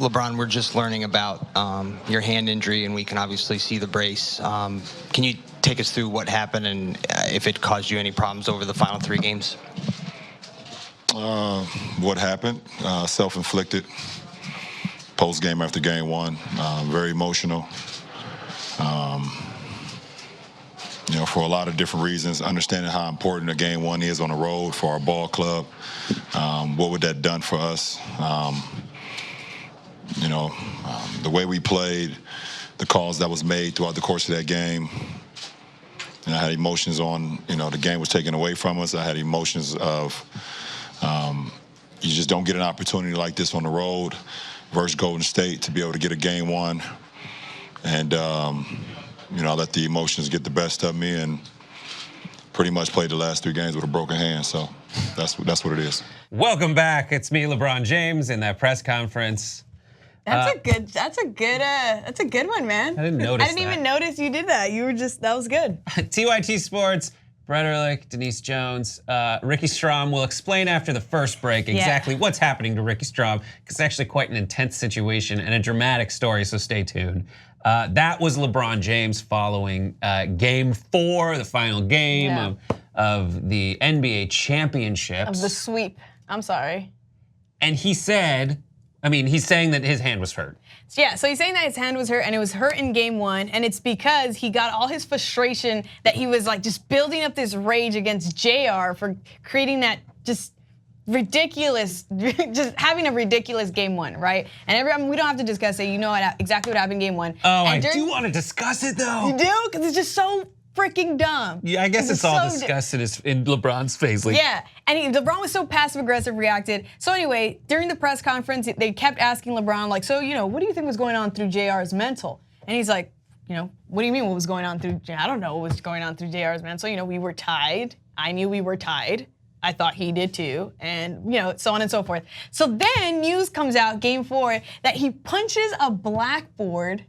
LeBron, we're just learning about your hand injury, and we can obviously see the brace. Can you take us through what happened and if it caused you any problems over the final 3 games? What happened? Self-inflicted. Post-game after game 1, very emotional. For a lot of different reasons, understanding how important a game 1 is on the road for our ball club. What would that done for us? The way we played, the calls that was made throughout the course of that game. I had emotions on, the game was taken away from us. I had emotions of you just don't get an opportunity like this on the road versus Golden State to be able to get a game 1. And, I let the emotions get the best of me and pretty much played the last 3 games with a broken hand. So that's what it is. Welcome back. It's me, LeBron James, in that press conference. That's a good one, man. I didn't notice. I didn't even notice you did that. That was good. TYT Sports, Brett Erlich, Denise Jones, Ricky Strom will explain after the first break exactly what's happening to Ricky Strom, because it's actually quite an intense situation and a dramatic story, so stay tuned. That was LeBron James following game 4, the final game of the NBA championships. Of the sweep, I'm sorry. And he said, he's saying that his hand was hurt. Yeah, so he's saying that his hand was hurt, and it was hurt in game 1, and it's because he got all his frustration that he was like just building up this rage against JR for creating that just ridiculous, just having a ridiculous game 1, right? And we don't have to discuss it. You know exactly what happened in game 1. Oh, I do want to discuss it though. You do? Because it's just so freaking dumb. Yeah, I guess it's all discussed in LeBron's face. Yeah, and LeBron was so passive-aggressive, reacted. So anyway, during the press conference, they kept asking LeBron, like, so, what do you think was going on through JR's mental? And he's like, what do you mean what was going on through, I don't know what was going on through JR's mental. We were tied. I knew we were tied. I thought he did too, and so on and so forth. So then news comes out, game 4, that he punches a blackboard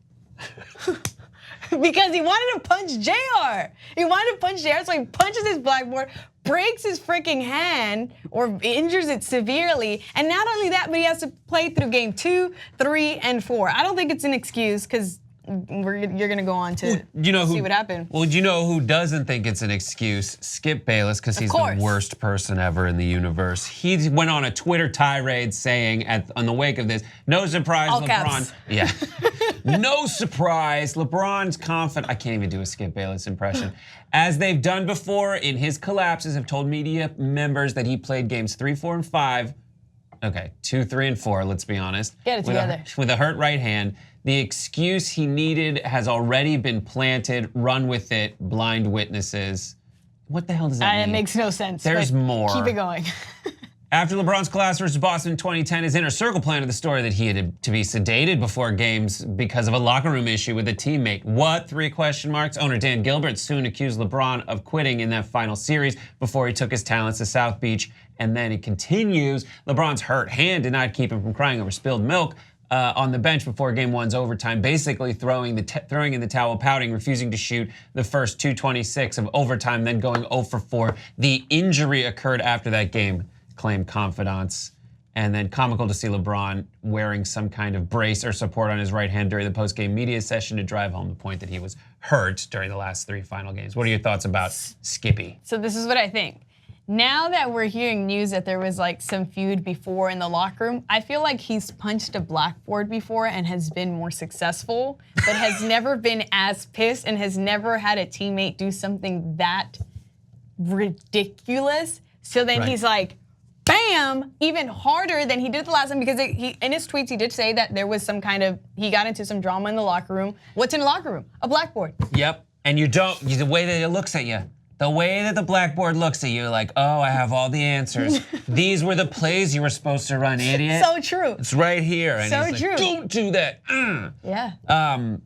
because he wanted to punch JR. He wanted to punch JR, so he punches his blackboard, breaks his freaking hand, or injures it severely. And not only that, but he has to play through game 2, 3, and 4. I don't think it's an excuse, because you're gonna go on to see what happened. Well, you know who doesn't think it's an excuse? Skip Bayless, because he's the worst person ever in the universe. He went on a Twitter tirade saying, on the wake of this, no surprise, all LeBron. Caps. Yeah, no surprise. LeBron's confident. I can't even do a Skip Bayless impression. As they've done before in his collapses, have told media members that he played games 3, 4, and 5. Okay, 2, 3, and 4. Let's be honest. Get it together. With a hurt right hand. The excuse he needed has already been planted. Run with it, blind witnesses. What the hell does that mean? It makes no sense. There's more. Keep it going. After LeBron's collapse versus Boston in 2010, his inner circle planted the story that he had to be sedated before games because of a locker room issue with a teammate. What? 3 question marks. Owner Dan Gilbert soon accused LeBron of quitting in that final series before he took his talents to South Beach. And then he continues, LeBron's hurt hand did not keep him from crying over spilled milk on the bench before game 1's overtime, basically throwing in the towel, pouting, refusing to shoot the first 2:26 of overtime, then going 0 for 4. The injury occurred after that game, claimed confidants. And then comical to see LeBron wearing some kind of brace or support on his right hand during the post-game media session to drive home the point that he was hurt during the last 3 final games. What are your thoughts about Skippy? So this is what I think. Now that we're hearing news that there was like some feud before in the locker room, I feel like he's punched a blackboard before and has been more successful, but has never been as pissed and has never had a teammate do something that ridiculous. So then he's like, bam, even harder than he did the last time, because in his tweets he did say that there was some kind of, he got into some drama in the locker room. What's in the locker room? A blackboard. Yep, and the way that it looks at you. The way that the blackboard looks at you, like, oh, I have all the answers. These were the plays you were supposed to run, idiot. So true. It's right here. And so he's true. Like, don't do that. Yeah.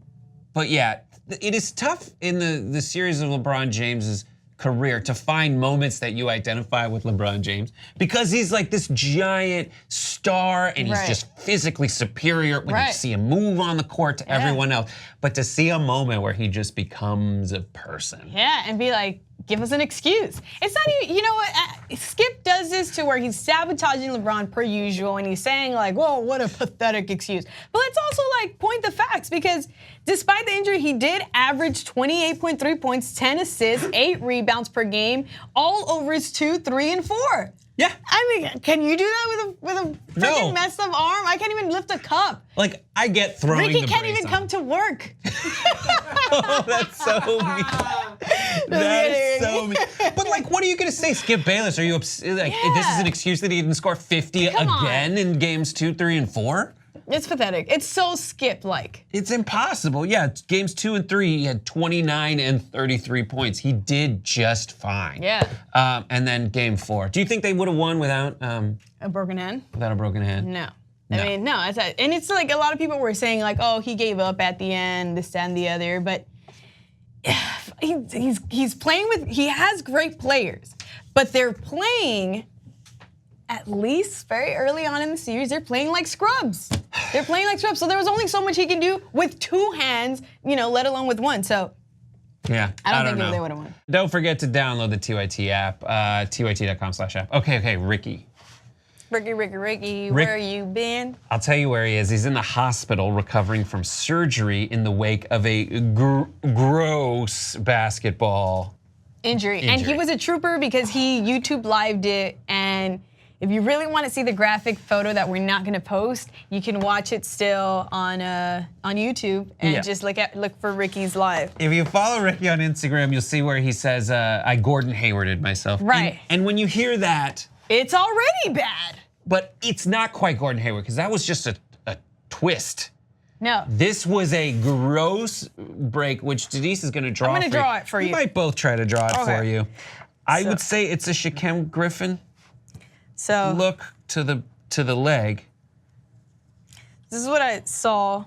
But yeah, it is tough in the series of LeBron James's career to find moments that you identify with LeBron James, because he's like this giant star and he's just physically superior when you see him move on the court to everyone else. But to see a moment where he just becomes a person. Yeah, and be like, give us an excuse. It's not even, you know what? Skip does this to where he's sabotaging LeBron per usual, and he's saying like, whoa, what a pathetic excuse. But let's also like point the facts, because despite the injury, he did average 28.3 points, 10 assists, 8 rebounds per game, all over his 2, 3, and 4. Yeah. I mean, can you do that with a freaking messed up arm? I can't even lift a cup. Like, I get throwing Ricky the can't brace even on. come to work. Oh, that's so mean. That's so mean. But like, what are you gonna say, Skip Bayless? Are you like, this is an excuse that he didn't score 50 again in games 2, 3, and 4? It's pathetic. It's so Skip-like. It's impossible. Yeah, games 2 and 3, he had 29 and 33 points. He did just fine. Yeah. And then game 4. Do you think they would have won without A broken hand? without a broken hand? No. I mean, no. And it's like a lot of people were saying like, oh, he gave up at the end, this, that, and the other. But he's playing with, he has great players, but they're playing, at least very early on in the series, they're playing like scrubs. They're playing like scrubs. So there was only so much he can do with 2 hands, let alone with 1. So yeah, I don't think know. they would have won. Don't forget to download the TYT app, tyt.com/app. Okay, Ricky. Ricky, where you been? I'll tell you where he is. He's in the hospital recovering from surgery in the wake of a gross basketball Injury. And he was a trooper because he YouTube lived it, and if you really want to see the graphic photo that we're not going to post, you can watch it still on YouTube and just look for Ricky's live. If you follow Ricky on Instagram, you'll see where he says, I Gordon Haywarded myself. Right. And when you hear that, it's already bad. but it's not quite Gordon Hayward, because that was just a twist. No. This was a gross break, which Denise is going to draw. I'm going to draw it for you. We might both try to draw it for you. I So- would say it's a Shaquem Griffin So look to the leg. this is what I saw.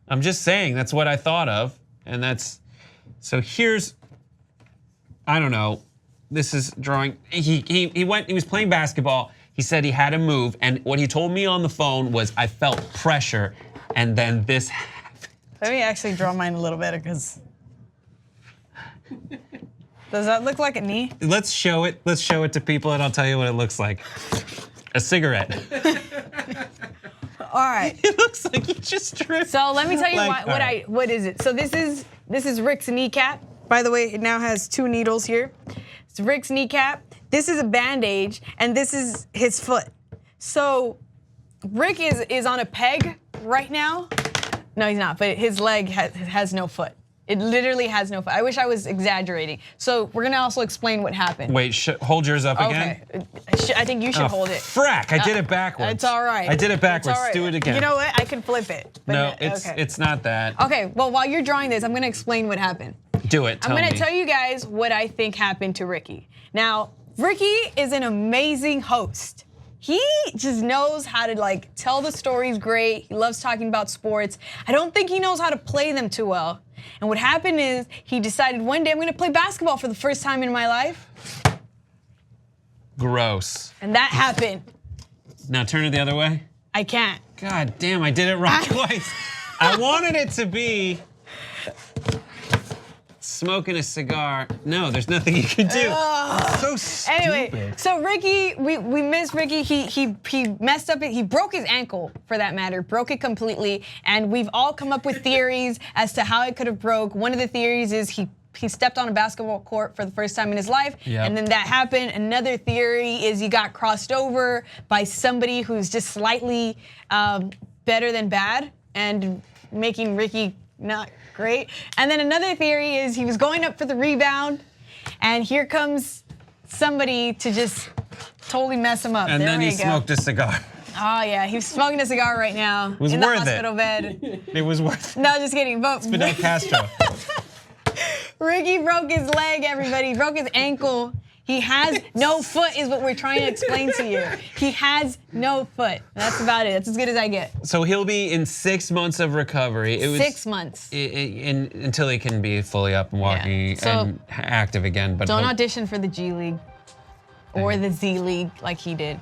I'm just saying that's what I thought of, and that's so. Here's, I don't know. This is drawing. He was playing basketball. He said he had to move, and what he told me on the phone was, I felt pressure, and then this happened. Let me actually draw mine a little better, because does that look like a knee? Let's show it. Let's show it to people, and I'll tell you what it looks like. A cigarette. All right. It looks like he just tripped. So let me tell you Like, what is it? So this is Rick's kneecap. By the way, it now has 2 needles here. It's Rick's kneecap. This is a bandage, and this is his foot. So Rick is on a peg right now. No, he's not, but his leg has no foot. It literally has no foot. I wish I was exaggerating. So we're gonna also explain what happened. Wait, hold yours up again. Okay, I think you should hold it. Frack, I did it backwards. It's all right. I did it backwards. It's all right. Do it again. You know what? I can flip it. But No, okay. it's not that. Okay, well, while you're drawing this, I'm gonna explain what happened. Do it. I'm gonna tell you guys what I think happened to Ricky. Now, Ricky is an amazing host. He just knows how to tell the stories great. He loves talking about sports. I don't think he knows how to play them too well. And what happened is he decided one day, I'm gonna play basketball for the first time in my life. Gross. And that happened. Now turn it the other way. I can't. God damn, I did it wrong twice. I wanted it to be smoking a cigar. No, there's nothing you can do. So stupid. Anyway, so Ricky, we missed Ricky. He messed up. He broke his ankle, for that matter, broke it completely. And we've all come up with theories as to how it could have broke. One of the theories is he stepped on a basketball court for the first time in his life, and then that happened. Another theory is he got crossed over by somebody who's just slightly better than bad and making Ricky not great. And then another theory is he was going up for the rebound, and here comes somebody to just totally mess him up. And there then we he go. smoked a cigar. Oh yeah, he's smoking a cigar right now was in the worth it. hospital bed. It was worth it. No, just kidding. But Fidel Castro. Ricky broke his leg, everybody. He broke his ankle. He has no foot is what we're trying to explain to you. He has no foot. That's about it. That's as good as I get. So he'll be in 6 months of recovery. It was 6 months. until he can be fully up and walking So, and active again. But Don't audition for the G League or the Z League like he did.